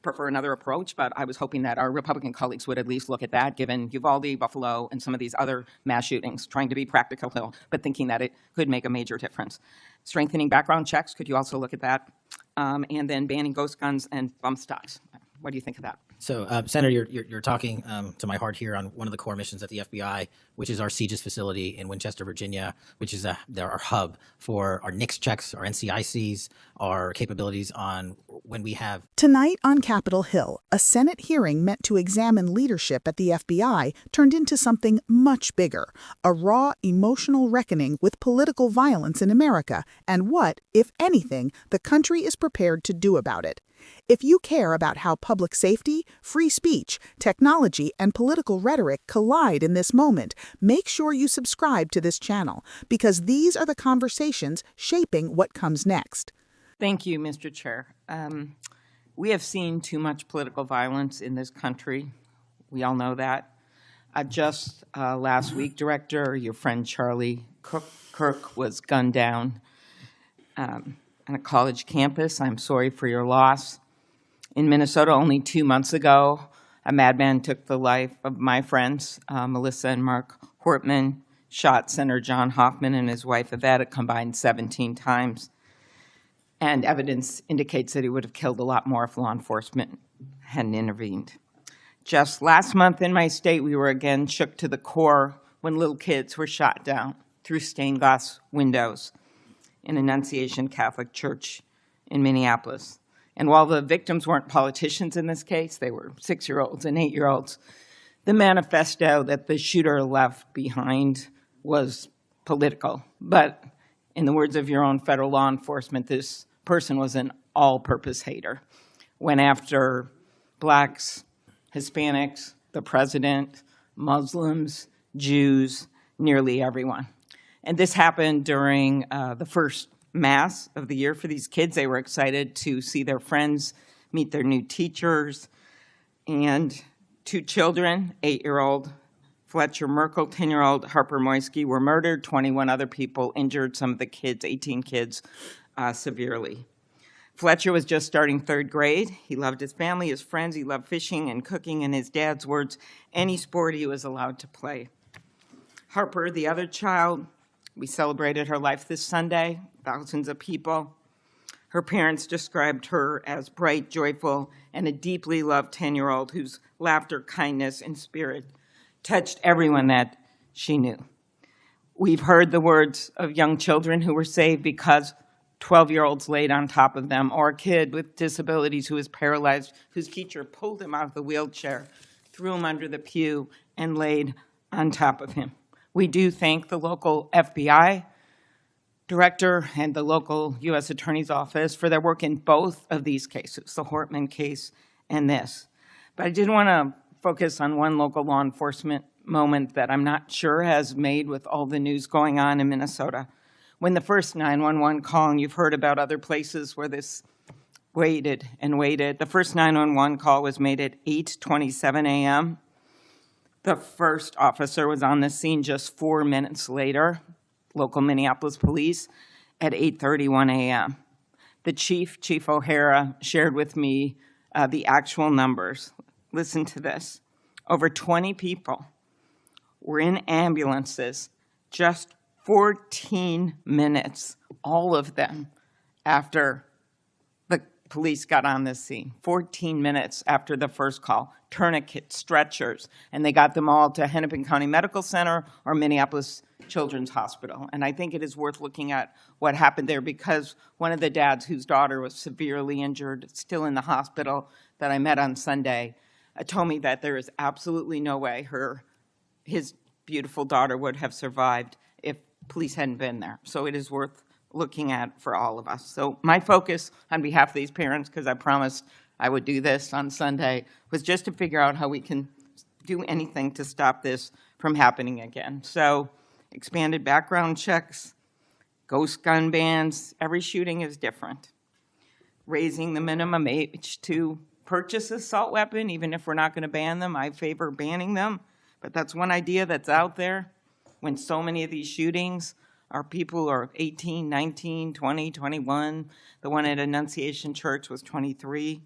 prefer another approach, but I was hoping that our Republican colleagues would at least look at that, given Uvalde, Buffalo, and some of these other mass shootings, trying to be practical, but thinking that it could make a major difference. Strengthening background checks, could you also look at that? And then banning ghost guns and bump stocks. What do you think of that? So, Senator, you're talking to my heart here on one of the core missions at the FBI, which is our CJIS facility in Winchester, Virginia, which is our hub for our NICS checks, our NCICs, our capabilities on when we have. Tonight on Capitol Hill, a Senate hearing meant to examine leadership at the FBI turned into something much bigger, a raw, emotional reckoning with political violence in America and what, if anything, the country is prepared to do about it. If you care about how public safety, free speech, technology, and political rhetoric collide in this moment, make sure you subscribe to this channel, because these are the conversations shaping what comes next. Thank you, Mr. Chair. We have seen too much political violence in this country. We all know that. Just last week, Director, your friend Charlie Kirk was gunned down on a college campus. I'm sorry for your loss. In Minnesota, only 2 months ago, a madman took the life of my friends, Melissa and Mark Hortman, shot Senator John Hoffman and his wife Yvette a combined 17 times. And evidence indicates that he would have killed a lot more if law enforcement hadn't intervened. Just last month in my state, we were again shook to the core when little kids were shot down through stained glass windows in Annunciation Catholic Church in Minneapolis. And while the victims weren't politicians in this case, they were 6-year-olds and 8-year-olds, the manifesto that the shooter left behind was political. But in the words of your own federal law enforcement, this person was an all-purpose hater. Went after blacks, Hispanics, the president, Muslims, Jews, nearly everyone. And this happened during the first Mass of the year for these kids. They were excited to see their friends, meet their new teachers, and 2 children, 8-year-old Fletcher Merkel, 10-year-old Harper Moisky, were murdered. 21 other people injured, some of the kids, 18 kids, severely. Fletcher was just starting 3rd grade. He loved his family, his friends. He loved fishing and cooking, in his dad's words, any sport he was allowed to play. Harper, the other child, we celebrated her life this Sunday, thousands of people. Her parents described her as bright, joyful, and a deeply loved 10-year-old whose laughter, kindness, and spirit touched everyone that she knew. We've heard the words of young children who were saved because 12-year-olds laid on top of them, or a kid with disabilities who was paralyzed, whose teacher pulled him out of the wheelchair, threw him under the pew, and laid on top of him. We do thank the local FBI director and the local U.S. Attorney's Office for their work in both of these cases, the Hortman case and this. But I did want to focus on one local law enforcement moment that I'm not sure has made with all the news going on in Minnesota. When the first 911 call, and you've heard about other places where this waited and waited, the first 911 call was made at 8:27 a.m. The first officer was on the scene just 4 minutes later, local Minneapolis police, at 8:31 a.m. The Chief O'Hara, shared with me the actual numbers. Listen to this. Over 20 people were in ambulances just 14 minutes, all of them, after the police got on this scene. 14 minutes after the first call. Tourniquets, stretchers, and they got them all to Hennepin County Medical Center or Minneapolis Children's Hospital. And I think it is worth looking at what happened there, because one of the dads whose daughter was severely injured, still in the hospital, that I met on Sunday, told me that there is absolutely no way his beautiful daughter would have survived if police hadn't been there. So it is worth looking at for all of us. So my focus on behalf of these parents, because I promised I would do this on Sunday, was just to figure out how we can do anything to stop this from happening again. So expanded background checks, ghost gun bans, every shooting is different. Raising the minimum age to purchase an assault weapon, even if we're not going to ban them, I favor banning them. But that's one idea that's out there when so many of these shootings are people who are 18, 19, 20, 21. The one at Annunciation Church was 23.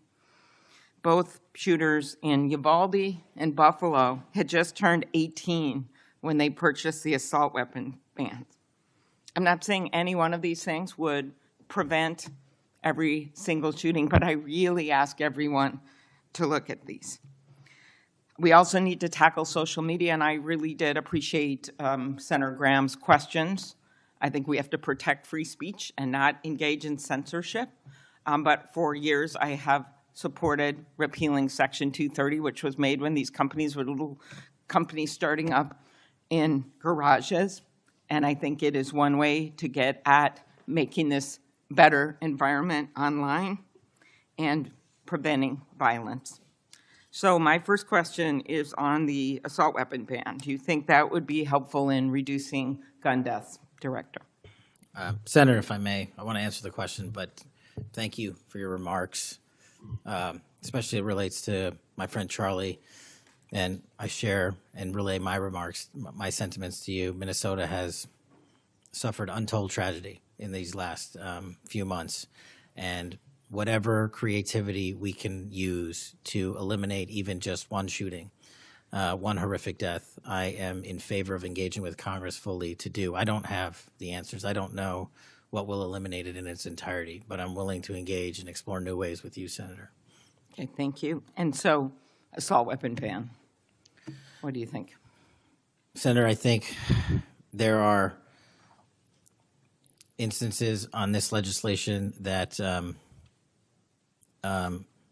both shooters in Uvalde and Buffalo had just turned 18 when they purchased the assault weapon bans. I'm not saying any one of these things would prevent every single shooting, but I really ask everyone to look at these. We also need to tackle social media, and I really did appreciate Senator Graham's questions. I think we have to protect free speech and not engage in censorship. But for years, I have supported repealing Section 230, which was made when these companies were little companies starting up in garages. And I think it is one way to get at making this better environment online and preventing violence. So my first question is on the assault weapon ban. Do you think that would be helpful in reducing gun deaths, Director? Senator, if I may, I want to answer the question, but thank you for your remarks, especially it relates to my friend Charlie, and I share and relay my remarks, my sentiments to you. Minnesota has suffered untold tragedy in these last few months, and whatever creativity we can use to eliminate even just one shooting, one horrific death, I am in favor of engaging with Congress fully to do. I don't have the answers. I don't know what will eliminate it in its entirety, but I'm willing to engage and explore new ways with you, Senator. Okay, thank you. And so, assault weapon ban. What do you think? Senator, I think there are instances on this legislation that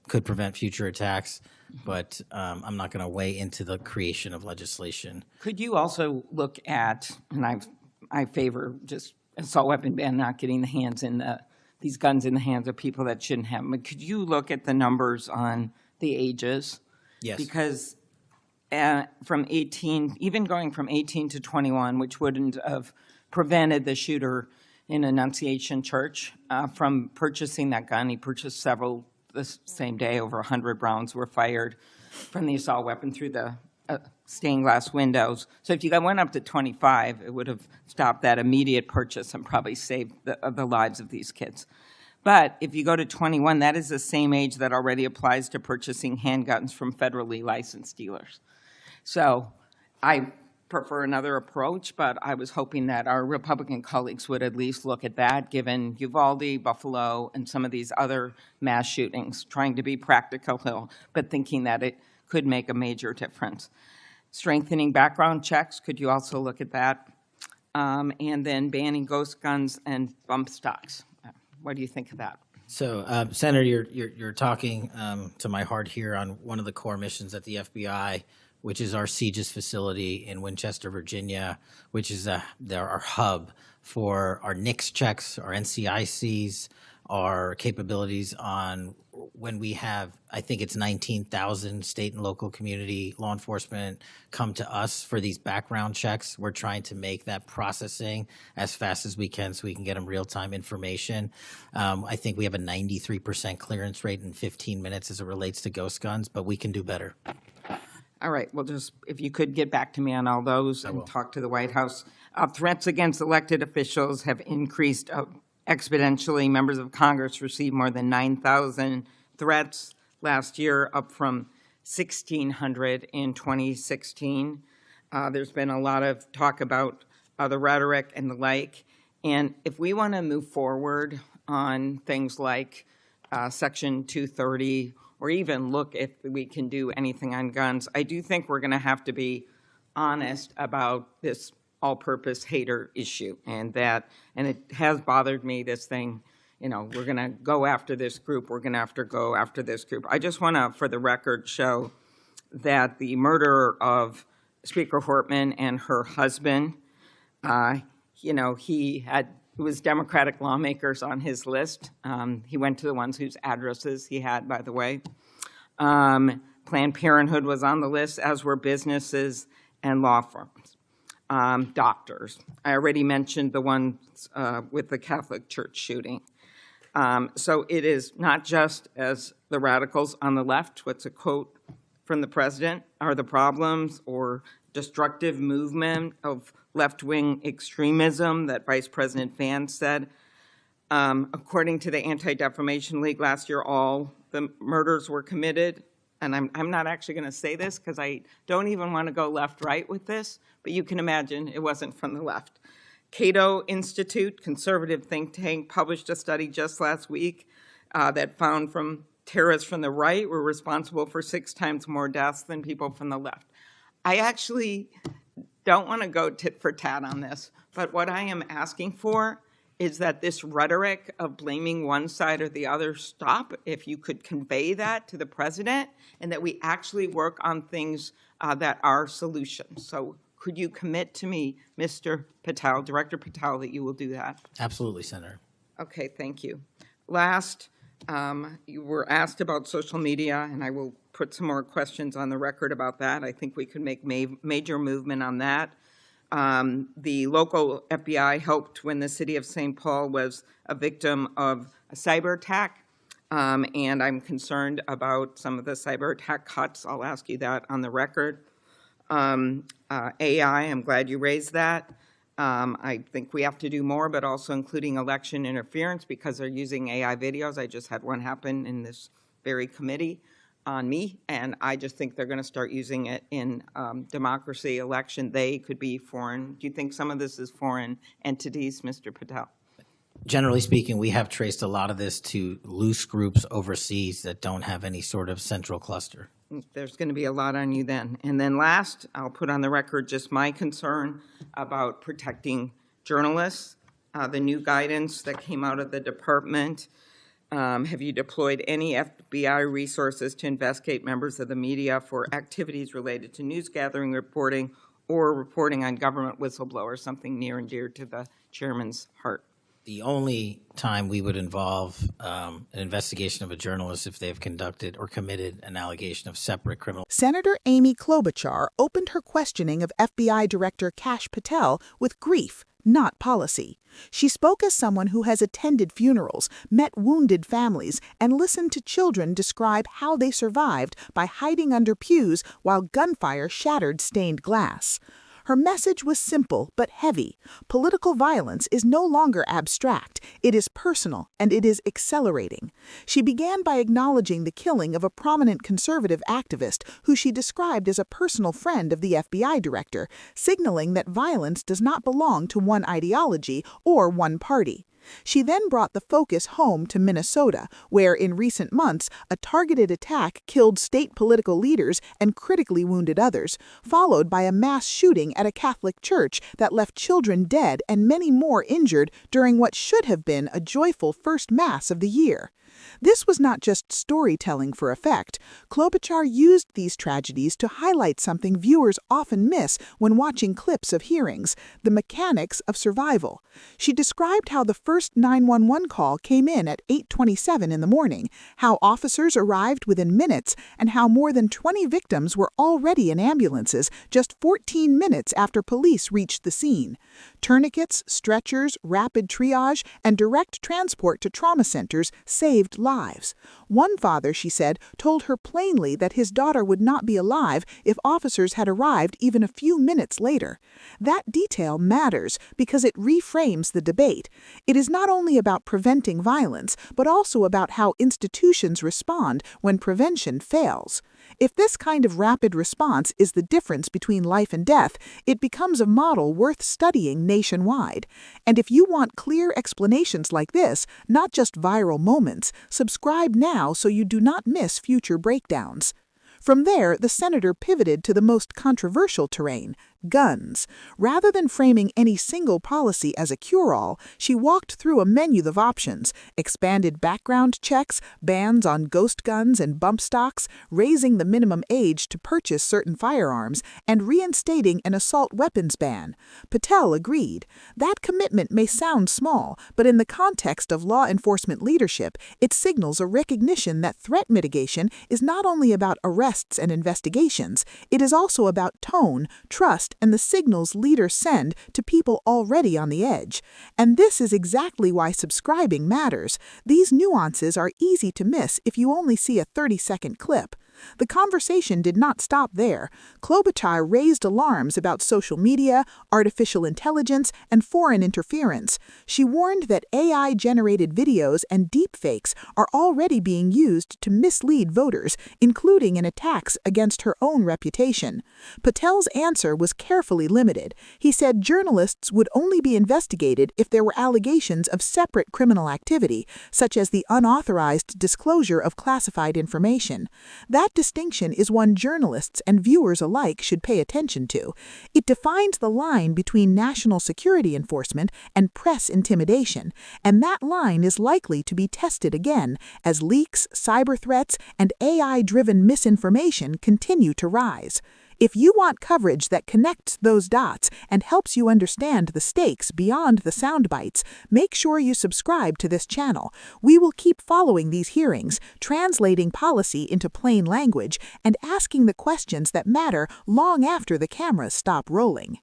could prevent future attacks, but I'm not going to weigh into the creation of legislation. Could you also look at, and I favor just assault weapon ban, not getting these guns in the hands of people that shouldn't have them, but could you look at the numbers on the ages? Yes. Because from 18, even going from 18 to 21, which wouldn't have prevented the shooter in Annunciation Church from purchasing that gun. He purchased several the same day. Over 100 rounds were fired from the assault weapon through the stained glass windows. So if you went up to 25, it would have stopped that immediate purchase and probably saved the lives of these kids. But if you go to 21, that is the same age that already applies to purchasing handguns from federally licensed dealers. So I prefer another approach, but I was hoping that our Republican colleagues would at least look at that, given Uvalde, Buffalo, and some of these other mass shootings, trying to be practical, but thinking that it could make a major difference. Strengthening background checks, could you also look at that? And then banning ghost guns and bump stocks. What do you think of that? So, Senator, you're talking to my heart here on one of the core missions at the FBI, which is our CJIS facility in Winchester, Virginia, which is our hub for our NICS checks, our NCICs, our capabilities on when we have, I think it's 19,000 state and local community law enforcement come to us for these background checks. We're trying to make that processing as fast as we can so we can get them real-time information. I think we have a 93% clearance rate in 15 minutes as it relates to ghost guns, but we can do better. All right, well, just if you could get back to me on all those and talk to the White House. Threats against elected officials have increased exponentially. Members of Congress received more than 9,000 threats last year, up from 1,600 in 2016. There's been a lot of talk about the rhetoric and the like. And if we want to move forward on things like Section 230, or even look if we can do anything on guns, I do think we're going to have to be honest about this all-purpose hater issue, and it has bothered me, this thing, we're going to go after this group, we're going to have to go after this group. I just want to, for the record, show that the murder of Speaker Hortman and her husband, it was Democratic lawmakers on his list. He went to the ones whose addresses he had, by the way. Planned Parenthood was on the list, as were businesses and law firms. Doctors. I already mentioned the ones with the Catholic Church shooting. So it is not just, as the radicals on the left, what's a quote from the president, are the problems or destructive movement of left-wing extremism that Vice President Vance said. According to the Anti-Defamation League, last year all the murders were committed. And I'm not actually going to say this because I don't even want to go left-right with this, but you can imagine it wasn't from the left. Cato Institute, conservative think tank, published a study just last week that found terrorists from the right were responsible for 6 times more deaths than people from the left. I actually don't want to go tit for tat on this, but what I am asking for is that this rhetoric of blaming one side or the other stop, if you could convey that to the president, and that we actually work on things that are solutions. So could you commit to me, Mr. Patel, Director Patel, that you will do that? Absolutely, Senator. Okay, thank you. Last, you were asked about social media, and I will put some more questions on the record about that. I think we could make major movement on that. The local FBI helped when the city of St. Paul was a victim of a cyber attack, and I'm concerned about some of the cyber attack cuts. I'll ask you that on the record. AI, I'm glad you raised that. I think we have to do more, but also including election interference because they're using AI videos. I just had one happen in this very committee on me, and I just think they're going to start using it in democracy, election. They could be foreign. Do you think some of this is foreign entities, Mr. Patel? Generally speaking, we have traced a lot of this to loose groups overseas that don't have any sort of central cluster. There's going to be a lot on you then. And then last, I'll put on the record just my concern about protecting journalists. The new guidance that came out of the department. Have you deployed any FBI resources to investigate members of the media for activities related to news gathering, reporting, or reporting on government whistleblowers, something near and dear to the chairman's heart? The only time we would involve an investigation of a journalist if they've conducted or committed an allegation of separate criminal. Senator Amy Klobuchar opened her questioning of FBI Director Patel with grief, not policy. She spoke as someone who has attended funerals, met wounded families, and listened to children describe how they survived by hiding under pews while gunfire shattered stained glass. Her message was simple but heavy. Political violence is no longer abstract. It is personal, and it is accelerating. She began by acknowledging the killing of a prominent conservative activist who she described as a personal friend of the FBI director, signaling that violence does not belong to one ideology or one party. She then brought the focus home to Minnesota, where in recent months a targeted attack killed state political leaders and critically wounded others, followed by a mass shooting at a Catholic church that left children dead and many more injured during what should have been a joyful first Mass of the year. This was not just storytelling for effect. Klobuchar used these tragedies to highlight something viewers often miss when watching clips of hearings: the mechanics of survival. She described how the first 911 call came in at 8:27 in the morning, how officers arrived within minutes, and how more than 20 victims were already in ambulances just 14 minutes after police reached the scene. Tourniquets, stretchers, rapid triage, and direct transport to trauma centers saved lives. One father, she said, told her plainly that his daughter would not be alive if officers had arrived even a few minutes later. That detail matters because it reframes the debate. It is not only about preventing violence, but also about how institutions respond when prevention fails. If this kind of rapid response is the difference between life and death, it becomes a model worth studying nationwide. And if you want clear explanations like this, not just viral moments, subscribe now so you do not miss future breakdowns. From there, the senator pivoted to the most controversial terrain: guns. Rather than framing any single policy as a cure-all, she walked through a menu of options: expanded background checks, bans on ghost guns and bump stocks, raising the minimum age to purchase certain firearms, and reinstating an assault weapons ban. Patel agreed. That commitment may sound small, but in the context of law enforcement leadership, it signals a recognition that threat mitigation is not only about arrests and investigations, it is also about tone, trust, and the signals leaders send to people already on the edge. And this is exactly why subscribing matters. These nuances are easy to miss if you only see a 30-second clip. The conversation did not stop there. Klobuchar raised alarms about social media, artificial intelligence, and foreign interference. She warned that AI-generated videos and deepfakes are already being used to mislead voters, including in attacks against her own reputation. Patel's answer was carefully limited. He said journalists would only be investigated if there were allegations of separate criminal activity, such as the unauthorized disclosure of classified information. That distinction is one journalists and viewers alike should pay attention to. It defines the line between national security enforcement and press intimidation, and that line is likely to be tested again as leaks, cyber threats, and AI-driven misinformation continue to rise. If you want coverage that connects those dots and helps you understand the stakes beyond the soundbites, make sure you subscribe to this channel. We will keep following these hearings, translating policy into plain language, and asking the questions that matter long after the cameras stop rolling.